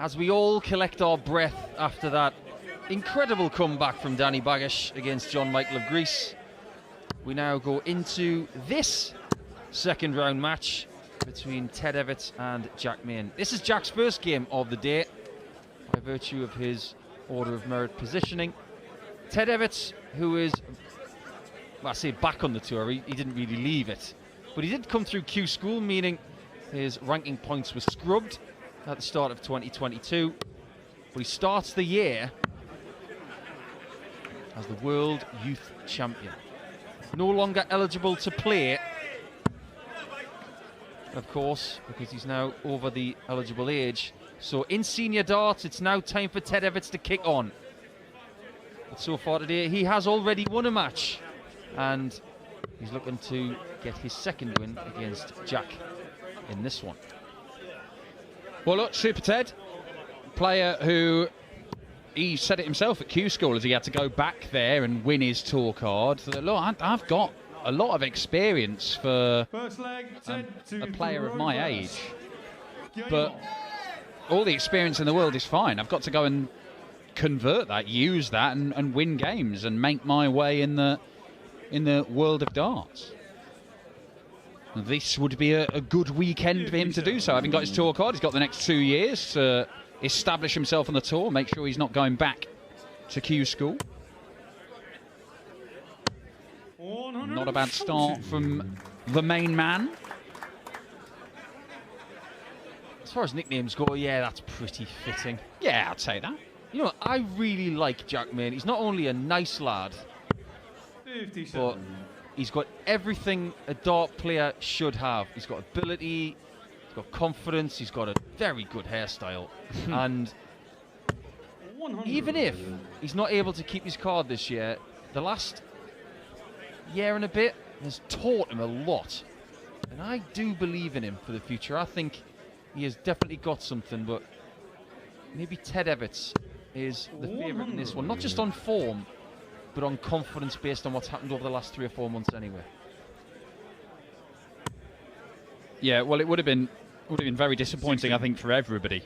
As we all collect our breath after that incredible comeback from Danny Baggish against John Michael of Greece, we now go into this second round match between Ted Evetts and Jack Main. This is Jack's first game of the day by virtue of his order of merit positioning. Ted Evetts, who is, well, I say back on the tour, he didn't really leave it, but he did come through Q School, meaning his ranking points were scrubbed at the start of 2022, but he starts the year as the World Youth Champion. No longer eligible to play, of course, because he's now over the eligible age. So in senior darts, it's now time for Ted Evetts to kick on. But so far today, he has already won a match, and he's looking to get his second win against Jack in this one. Well, look, Super Ted, player who, he said it himself at Q School as he had to go back there and win his tour card. That, look, I've got a lot of experience for a player of my age, but all the experience in the world is fine. I've got to go and convert that, use that, and win games and make my way in the world of darts. This would be a good weekend for him to do so. Having got his tour card, he's got the next 2 years to establish himself on the tour, make sure he's not going back to Q School. Not a bad start from the main man. As far as nicknames go, yeah, that's pretty fitting. Yeah, I'd say that. You know, I really like Jack Main. He's not only a nice lad, but he's got everything a dart player should have. He's got ability, he's got confidence, he's got a very good hairstyle. And even if he's not able to keep his card this year, the last year and a bit has taught him a lot. And I do believe in him for the future. I think he has definitely got something, but maybe Ted Evetts is the favourite in this one. Not just on form, but on confidence based on what's happened over the last 3 or 4 months anyway. Yeah, well, it would have been very disappointing, I think, for everybody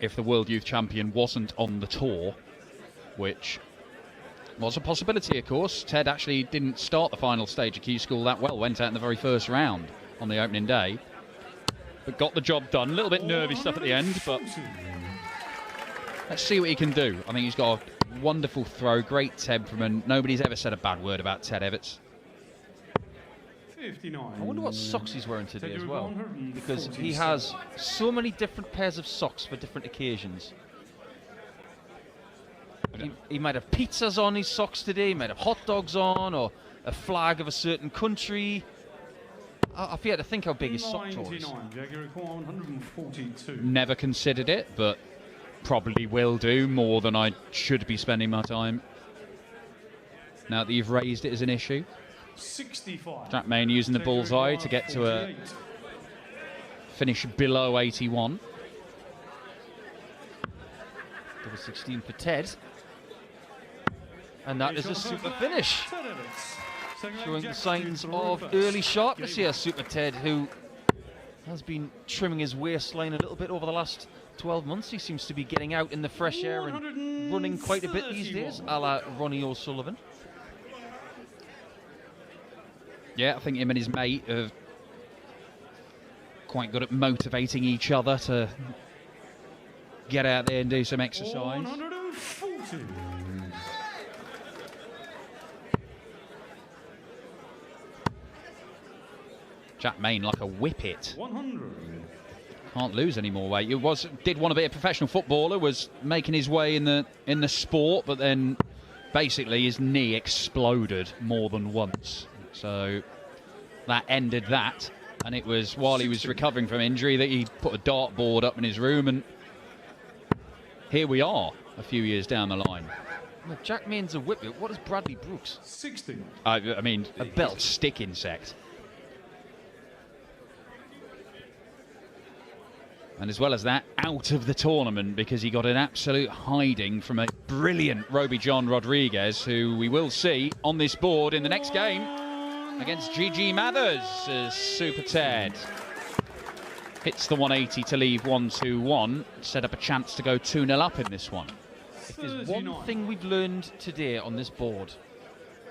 if the World Youth Champion wasn't on the tour, which was a possibility, of course. Ted actually didn't start the final stage of Q School that well, went out in the very first round on the opening day, but got the job done. A little bit nervy stuff at the end, but let's see what he can do. I think he's got a wonderful throw, great temperament. Nobody's ever said a bad word about Ted Evetts. 59. I wonder what socks he's wearing today as well, because he has so many different pairs of socks for different occasions. He might have pizzas on his socks today, he might have hot dogs on, or a flag of a certain country. I forget to think how big his sock drawer is. Never considered it, but probably will do more than I should be spending my time now that you've raised it as an issue. 65. Jack Main using the bullseye to get to a finish below 81. Double 16 for Ted. And that is a super finish. Showing the signs of early sharpness here, Super Ted, who has been trimming his waistline a little bit over the last 12 months. He seems to be getting out in the fresh air and running quite a bit these days, a la Ronnie O'Sullivan. Yeah, I think him and his mate are quite good at motivating each other to get out there and do some exercise. 140. Jack Main like a whippet. 100. Can't lose any more weight. Did want to be a professional footballer, was making his way in the sport, but then basically his knee exploded more than once. So that ended that, and it was while he was recovering from injury that he put a dartboard up in his room, and here we are a few years down the line. Well, Jack Main's a whippet. What is Bradley Brooks? 60. I mean, A belt. stick insect. And as well as that, out of the tournament because he got an absolute hiding from a brilliant Roby John Rodriguez, who we will see on this board in the next game against Gigi Mathers as Super Ted. Hits the 180 to leave 1-2-1. Set up a chance to go 2-0 up in this one. If there's one thing we've learned today on this board,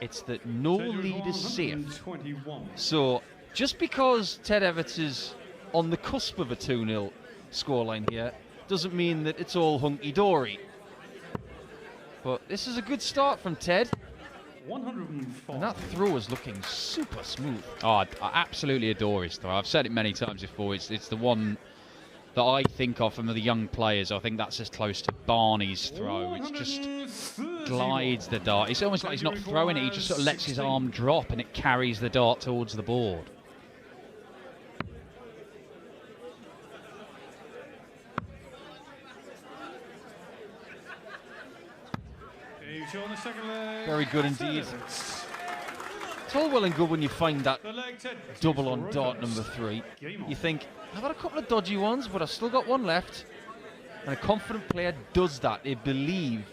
it's that no lead is safe. So just because Ted Evetts is on the cusp of a 2-0 scoreline here doesn't mean that it's all hunky-dory. But this is a good start from Ted. 105. And that throw is looking super smooth. Oh, I absolutely adore his throw. I've said it many times before. It's the one that I think of from the young players. I think that's as close to Barney's throw. It just glides the dart. It's almost like he's not throwing it. He just sort of lets his arm drop and it carries the dart towards the board. Very good indeed. It's all well and good when you find that double on dart number 3. You think, I've had a couple of dodgy ones, but I've still got one left. And a confident player does that. They believe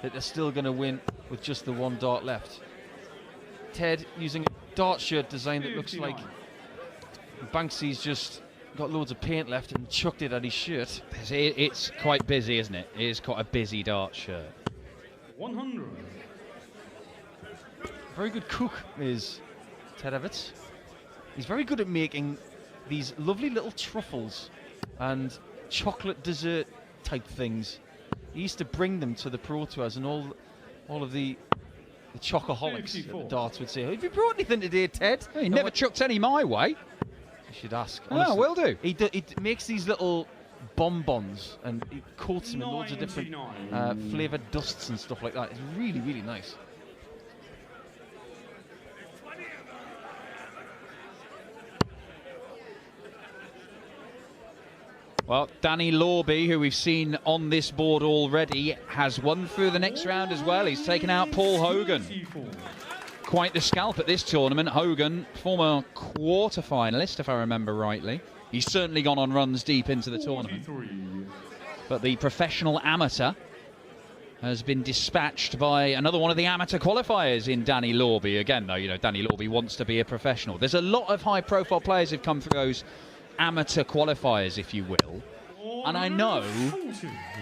that they're still going to win with just the one dart left. Ted using a dart shirt design that looks like Banksy's just got loads of paint left and chucked it at his shirt. It's quite busy, isn't it? It is quite a busy dart shirt. 100. Very good cook is Ted Evetts. He's very good at making these lovely little truffles and chocolate dessert type things. He used to bring them to the Pro Tours, and all of the chocoholics at the darts would say, "Have you brought anything today, Ted?" Well, he never chucked any my way. You should ask. Oh, will do. He makes these little bonbons and he coats them in loads of different flavoured dusts and stuff like that. It's really, really nice. Well, Danny Lorby, who we've seen on this board already, has won through the next round as well. He's taken out Paul Hogan. Quite the scalp at this tournament. Hogan, former quarter-finalist, if I remember rightly. He's certainly gone on runs deep into the tournament. But the professional amateur has been dispatched by another one of the amateur qualifiers in Danny Lorby. Again, though, you know, Danny Lorby wants to be a professional. There's a lot of high-profile players who've come through those amateur qualifiers, if you will. And I know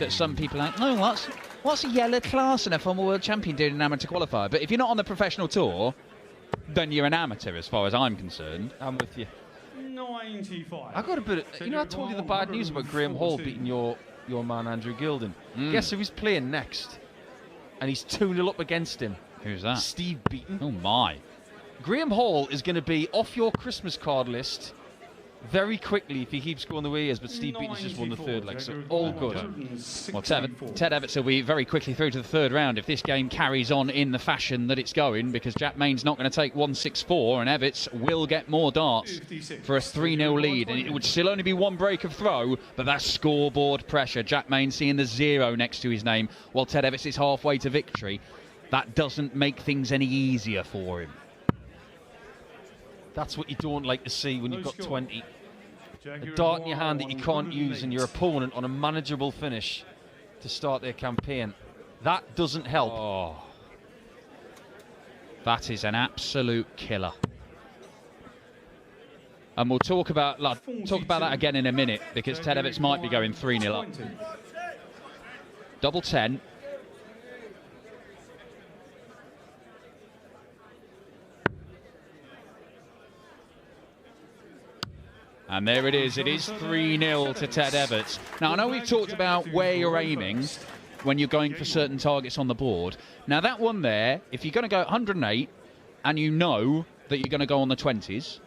that some people are like, no, what's a yellow class and a former world champion doing an amateur qualifier? But if you're not on the professional tour, then you're an amateur as far as I'm concerned. I'm with you. 95. I got a bit of, I told you the bad news about Graham Hall beating your man Andrew Gilden. Guess who he's playing next? And he's 2-0 up against him. Who's that? Steve Beaton. Oh my. Graham Hall is going to be off your Christmas card list very quickly if he keeps going the way he is, but Steve Beaton's just won the third leg, so all good. Well, Ted Evetts will be very quickly through to the third round if this game carries on in the fashion that it's going, because Jack Main's not going to take 1-6-4, and Evetts will get more darts for a 3-0 lead, and it would still only be one break of throw, but that's scoreboard pressure. Jack Main seeing the 0 next to his name, while Ted Evetts is halfway to victory. That doesn't make things any easier for him. That's what you don't like to see when you've got 20. A dart in your hand that you can't use and your opponent on a manageable finish to start their campaign. That doesn't help. Oh, that is an absolute killer. And we'll talk about that again in a minute, because Ted Evetts might be going 3-0 up. Double 10. And there it is 3-0 to Ted Evetts. Now, I know we've talked about where you're aiming when you're going for certain targets on the board. Now, that one there, if you're going to go 108 and you know that you're going to go on the 20s,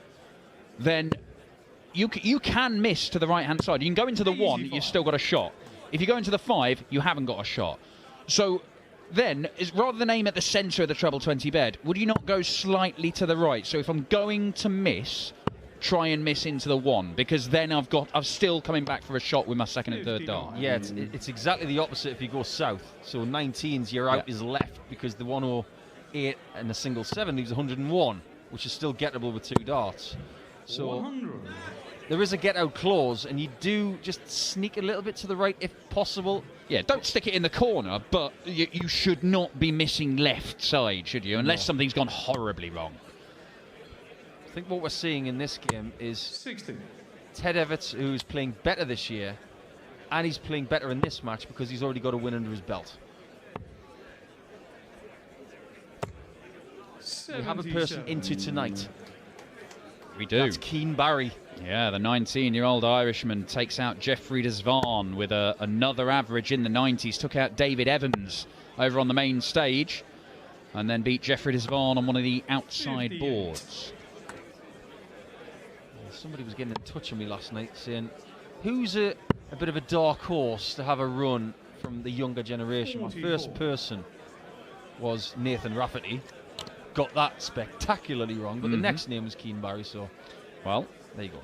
then you can miss to the right-hand side. You can go into the 1, you've still got a shot. If you go into the 5, you haven't got a shot. So then, rather than aim at the centre of the treble 20 bed, would you not go slightly to the right? So if I'm going to miss, try and miss into the 1, because then I'm still coming back for a shot with my second and third dart. Yeah, it's exactly the opposite if you go south. So 19s, your out is left, because the 108 and the single 7 leaves 101, which is still gettable with 2 darts. So 100. there is a get out clause, and you do just sneak a little bit to the right if possible. Yeah, don't stick it in the corner, but you should not be missing left side, should you? Unless something's gone horribly wrong. I think what we're seeing in this game is 60. Ted Evetts, who's playing better this year, and he's playing better in this match because he's already got a win under his belt. We have a person into tonight. We do. That's Keane Barry. Yeah, the 19-year-old Irishman takes out Jeffrey Desvaughn with another average in the 90s. Took out David Evans over on the main stage and then beat Jeffrey Desvaughn on one of the outside 58. boards. Somebody was getting in touch with me last night saying, who's a bit of a dark horse to have a run from the younger generation? My first person was Nathan Rafferty. Got that spectacularly wrong, but the next name was Keane Barry, so Well, there you go.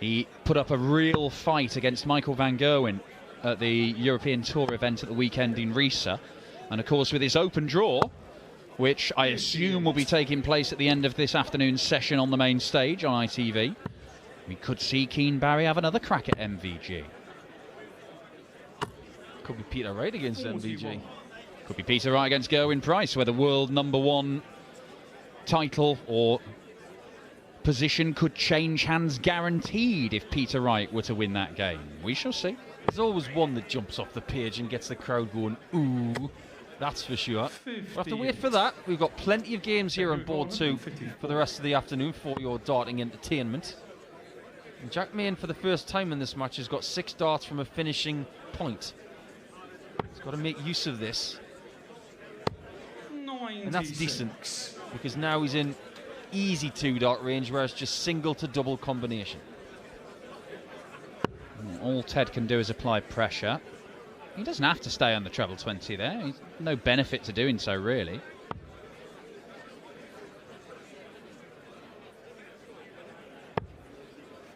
he put up a real fight against Michael van Gerwen at the European Tour event at the weekend in Riesa. And of course, with his open draw, which I assume will be taking place at the end of this afternoon's session on the main stage on ITV, we could see Keane Barry have another crack at MVG. Could be Peter Wright against MVG. Could be Peter Wright against Gerwyn Price, where the world #1 title or position could change hands guaranteed if Peter Wright were to win that game. We shall see. There's always one that jumps off the page and gets the crowd going, ooh, that's for sure. We'll have to wait for that. We've got plenty of games here on board 2 for the rest of the afternoon for your darting entertainment. And Jack Main, for the first time in this match, has got 6 darts from a finishing point. He's got to make use of this. And that's decent, because now he's in easy 2-dart range, whereas just single to double combination. All Ted can do is apply pressure. He doesn't have to stay on the treble 20 there. He's no benefit to doing so, really.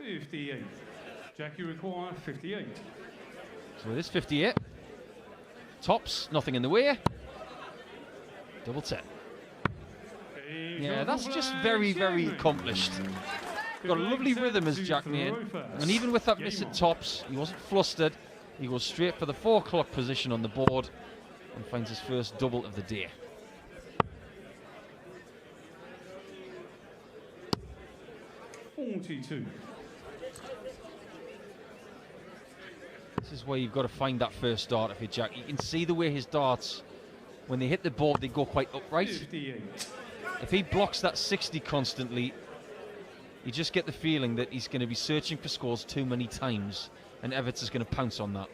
$58. Jack, you require 58. So it is 58. Tops, nothing in the way. Double 10. Yeah, that's just very, very accomplished. Got a lovely rhythm as Jack Main. And even with that miss at tops, he wasn't flustered. He goes straight for the 4 o'clock position on the board and finds his first double of the day. $42. This is where you've got to find that first dart if you're Jack. You can see the way his darts, when they hit the board, they go quite upright. 58. If he blocks that 60 constantly, you just get the feeling that he's going to be searching for scores too many times, and Evetts is going to pounce on that.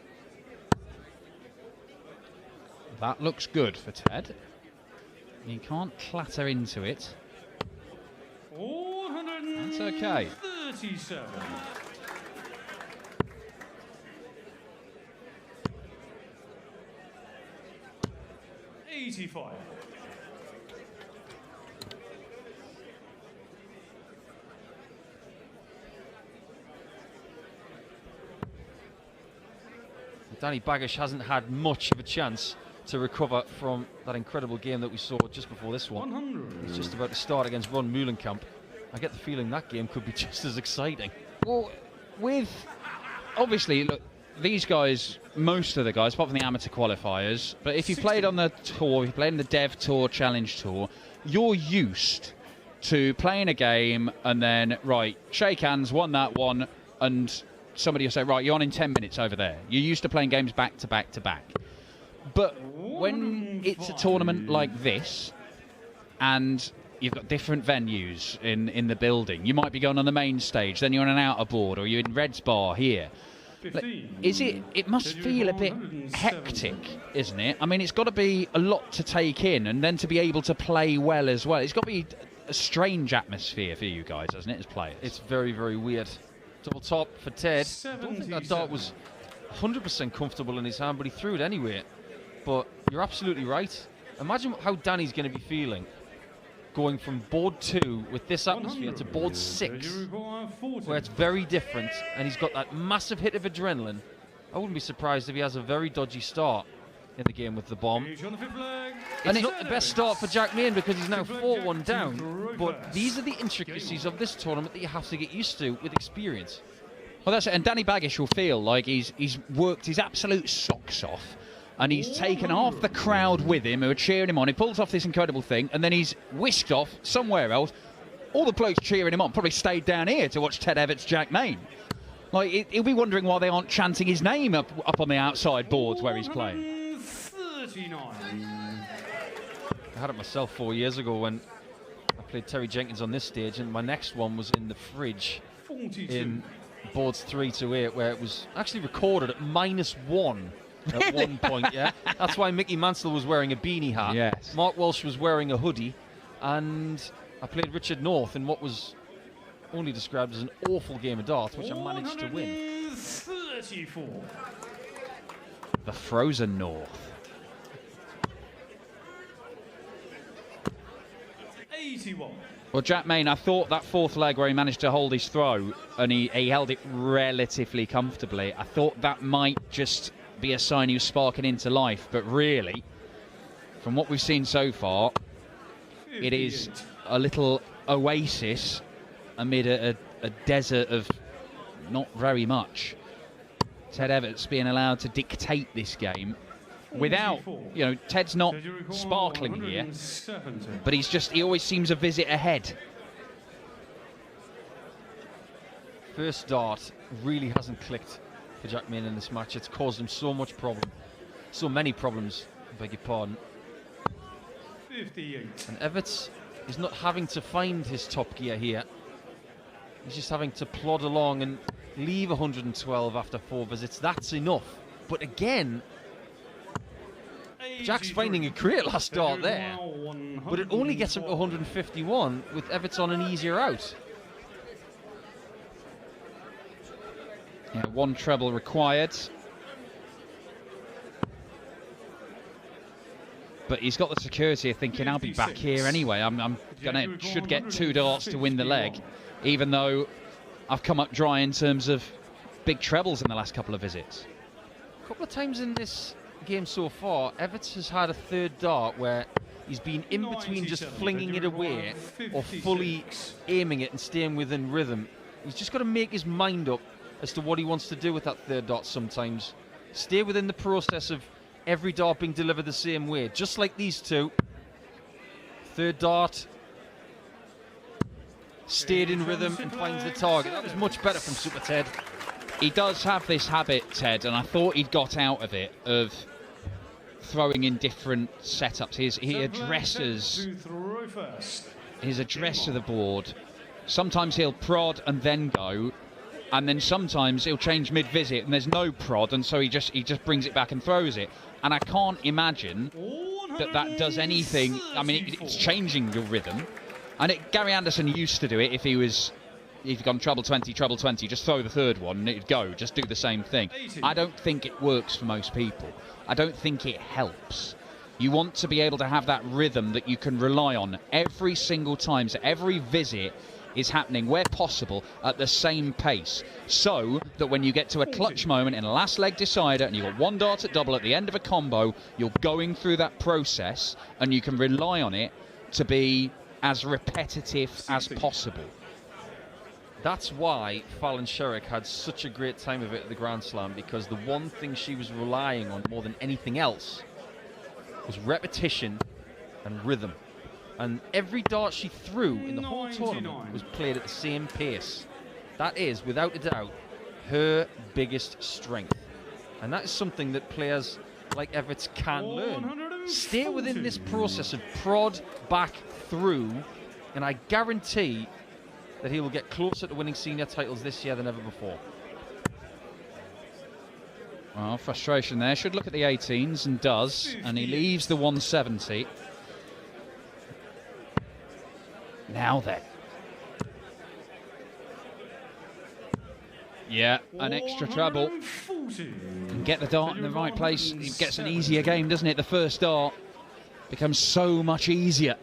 That looks good for Ted. He can't clatter into it. That's okay. 37. $85. Danny Baggish hasn't had much of a chance to recover from that incredible game that we saw just before this one. 100. He's just about to start against Ron Meulenkamp. I get the feeling that game could be just as exciting. Well, with obviously, look, these guys, most of the guys, apart from the amateur qualifiers, but if you played on the tour, if you played in the Dev Tour, Challenge Tour, you're used to playing a game and then, right, shake hands, won that one, and somebody will say, right, you're on in 10 minutes over there. You're used to playing games back to back to back. But when it's a tournament like this, and you've got different venues in the building, you might be going on the main stage, then you're on an outer board, or you're in Red's Bar here. 15. It must feel a bit hectic, isn't it? I mean, it's got to be a lot to take in, and then to be able to play well as well. It's got to be a strange atmosphere for you guys, hasn't it, as players? It's very, very weird. Double top for Ted. I don't think that dart was 100% comfortable in his hand, but he threw it anyway. But you're absolutely right. Imagine how Danny's going to be feeling going from board 2 with this atmosphere to board 6, where it's very different, and he's got that massive hit of adrenaline. I wouldn't be surprised if he has a very dodgy start in the game with the bomb. It's not the best start for Jack Main because he's now 4-1 down, but these are the intricacies of this tournament that you have to get used to with experience. Well, that's it. And Danny Baggish will feel like he's worked his absolute socks off, and he's taken half the crowd with him who are cheering him on. He pulls off this incredible thing, and then he's whisked off somewhere else, all the blokes cheering him on probably stayed down here to watch Ted Evetts, Jack Main. Like, he'll be wondering why they aren't chanting his name up on the outside boards where he's playing. 39. I had it myself 4 years ago when I played Terry Jenkins on this stage, and my next one was in the fridge 42. in boards 3 to 8, where it was actually recorded at -1 at one point. Yeah, that's why Mickey Mansell was wearing a beanie hat. Yes. Mark Walsh was wearing a hoodie, and I played Richard North in what was only described as an awful game of darts, which I managed to win. 34. The frozen North. 81. Well, Jack Main, I thought that fourth leg where he managed to hold his throw and he held it relatively comfortably, I thought that might just be a sign he was sparking into life. But really, from what we've seen so far, it is a little oasis amid a desert of not very much. Ted Evetts being allowed to dictate this game without, you know, Ted's not sparkling here, but he always seems a visit ahead. First dart really hasn't clicked for Jack Main in this match. It's caused him so many problems, I beg your pardon. 58. And Evetts is not having to find his top gear here. He's just having to plod along and leave 112 after 4 visits. That's enough. But again, Jack's finding a great last dart there, but it only gets him to 151 with Evetts on an easier out. Yeah, 1 treble required. But he's got the security of thinking, I'll be back here anyway. Should get 2 darts to win the leg, even though I've come up dry in terms of big trebles in the last couple of visits. A couple of times in this game so far, Evetts has had a third dart where he's been in between just flinging it away or fully aiming it and staying within rhythm. He's just got to make his mind up as to what he wants to do with that third dart sometimes. Stay within the process of every dart being delivered the same way, just like these two. Third dart, stayed in rhythm and finds the target. That was much better from Super Ted. He does have this habit, Ted, and I thought he'd got out of it, of throwing in different setups. He addresses his address to the board. Sometimes he'll prod and then go, and then sometimes he'll change mid-visit and there's no prod, and so he just brings it back and throws it. And I can't imagine that does anything. I mean, it's changing your rhythm. And Gary Anderson used to do it if he'd gone treble 20, just throw the third one and it'd go. Just do the same thing. I don't think it works for most people. I don't think it helps. You want to be able to have that rhythm that you can rely on every single time. So every visit is happening, where possible, at the same pace. So that when you get to a clutch moment in a last leg decider and you've got 1 dart at double at the end of a combo, you're going through that process and you can rely on it to be as repetitive as possible. That's why Fallon Sherrick had such a great time of it at the Grand Slam, because the one thing she was relying on more than anything else was repetition and rhythm. And every dart she threw in the whole tournament was played at the same pace. That is, without a doubt, her biggest strength. And that is something that players like Evetts can learn. Stay within this process of prod back through, and I guarantee that he will get closer to winning senior titles this year than ever before. Well, frustration there. Should look at the 18s and does, and he leaves the 170. Now then. Yeah, an extra treble. And get the dart in the right place. It gets an easier game, doesn't it? The first dart becomes so much easier.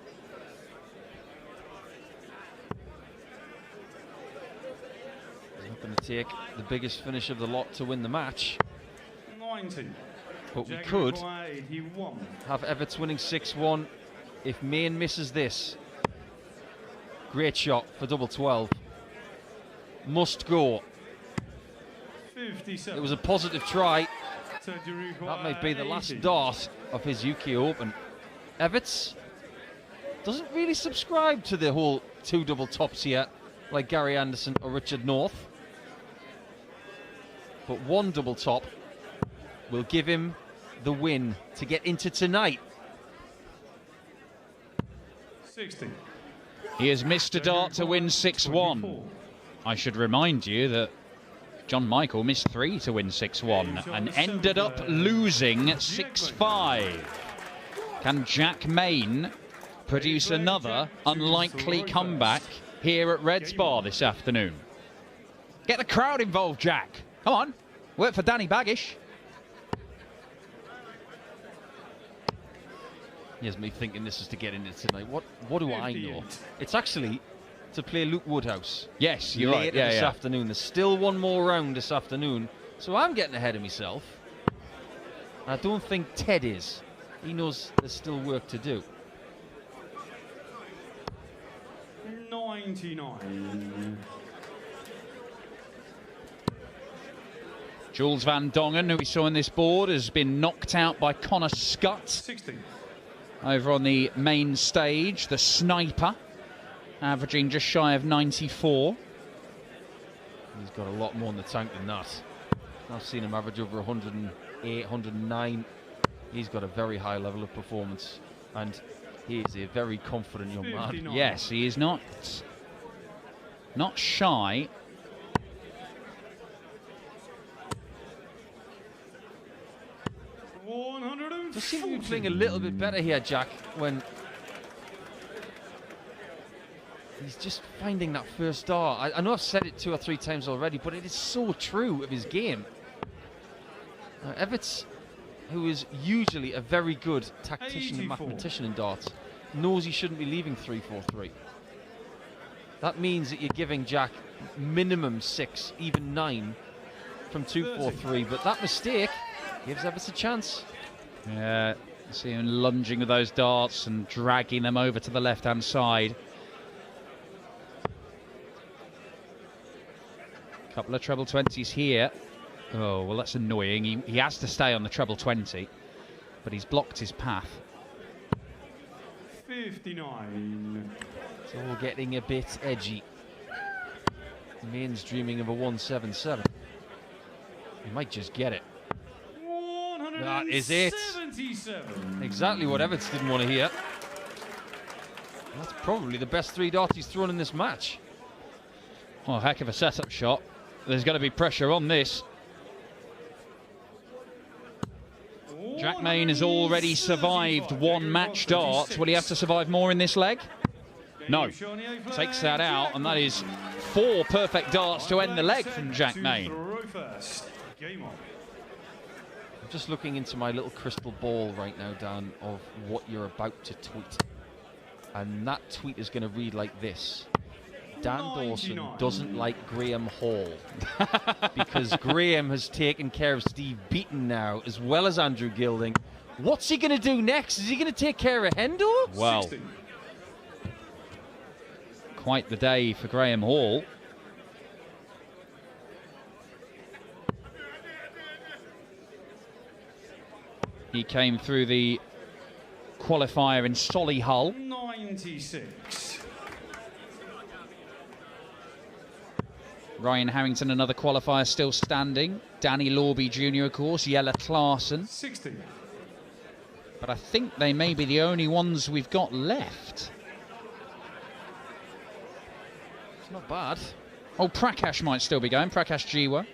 He's not going to take the biggest finish of the lot to win the match. 90. But we could have Evetts winning 6-1 if Main misses this. Great shot for double 12. Must go. 57. It was a positive try. That might be the last dart of his UK Open. Evetts doesn't really subscribe to the whole 2 double tops here, like Gary Anderson or Richard North. But 1 double top will give him the win to get into tonight. 60. He has missed a dart to win 6-1. I should remind you that John Michael missed 3 to win 6-1 and ended up losing 6-5. Can Jack Main produce another unlikely comeback here at Reds Bar this afternoon? Get the crowd involved, Jack. Come on, work for Danny Baggish. Here's me thinking this is to get into tonight. What do I know? It's actually to play Luke Woodhouse. Yes, you're right. Later this afternoon. There's still 1 more round this afternoon. So I'm getting ahead of myself. I don't think Ted is. He knows there's still work to do. 99. Jules Van Dongen, who we saw on this board, has been knocked out by Connor Scott 60. over on the main stage. The sniper, averaging just shy of 94. He's got a lot more in the tank than that. I've seen him average over 108, 109. He's got a very high level of performance, and he is a very confident young 59. man. Yes, he is not shy. Just seem to be playing a little bit better here, Jack, when he's just finding that first dart. I know I've said it 2 or 3 times already, but it is so true of his game. Evetts, who is usually a very good tactician 84. and mathematician in darts, knows he shouldn't be leaving 3-4-3. That means that you're giving Jack minimum 6, even 9 from 2-4-3, but that mistake gives Evetts a chance. Yeah, see him lunging with those darts and dragging them over to the left-hand side. Couple of treble 20s here. Oh, well, that's annoying. He has to stay on the treble 20, but he's blocked his path. 59. It's all getting a bit edgy. Main's dreaming of a 177. He might just get it. That is it. 177. Exactly what Evetts didn't want to hear. That's probably the best 3 darts he's thrown in this match. Oh, heck of a setup shot. There's going to be pressure on this. Jack Main has already survived 1 match dart. Will he have to survive more in this leg? No. Takes that out, and that is 4 perfect darts to end the leg from Jack Main. Game on. I'm just looking into my little crystal ball right now, Dan, of what you're about to tweet. And that tweet is going to read like this. Dan Dawson doesn't like Graham Hall because Graham has taken care of Steve Beaton now, as well as Andrew Gilding. What's he going to do next? Is he going to take care of Hendo? Well, 60. quite the day for Graham Hall. He came through the qualifier in Solihull. 96. Ryan Harrington, another qualifier still standing. Danny Lorby Jr., of course. Jelle Klaassen. 60. But I think they may be the only ones we've got left. It's not bad. Oh, Prakash might still be going. Prakash Jiwa.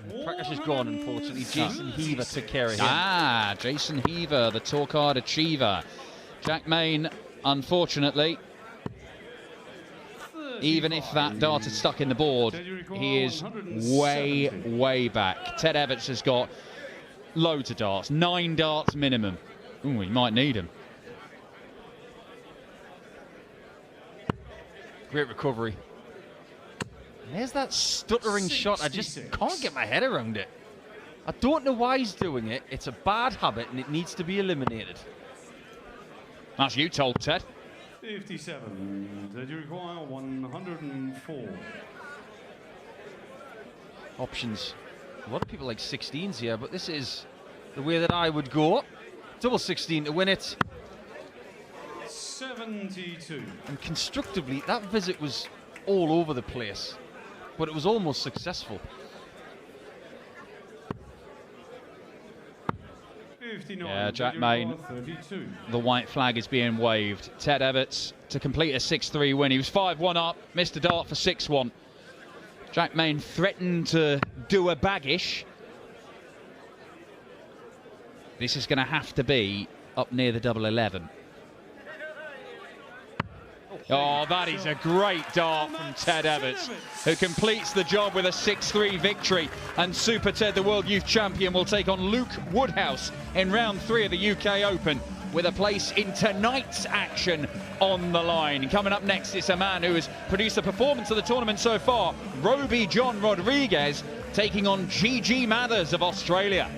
Prakash is gone, unfortunately. Jason Heaver took care of him. Ah, Jason Heaver, the tour card achiever. Jack Main, unfortunately, even if that dart had stuck in the board, he is way, way back. Ted Evetts has got loads of darts, 9 darts minimum. Ooh, he might need them. Great recovery. There's that stuttering shot. I just can't get my head around it. I don't know why he's doing it. It's a bad habit and it needs to be eliminated. That's you told, Ted. 57. Did you require 104? Options. A lot of people like 16s here, but this is the way that I would go. Double 16 to win it. 72. And constructively, that visit was all over the place, but it was almost successful. 59. Yeah, Jack Main. 32. The white flag is being waved. Ted Evetts to complete a 6-3 win. He was 5-1 up, missed a dart for 6-1. Jack Main threatened to do a baggish. This is going to have to be up near the double 11. Oh, that is a great dart from Ted Evetts, who completes the job with a 6-3 victory. And Super Ted, the World Youth Champion, will take on Luke Woodhouse in round 3 of the UK Open, with a place in tonight's action on the line. Coming up next is a man who has produced a performance of the tournament so far, Roby John Rodriguez, taking on Gigi Mathers of Australia.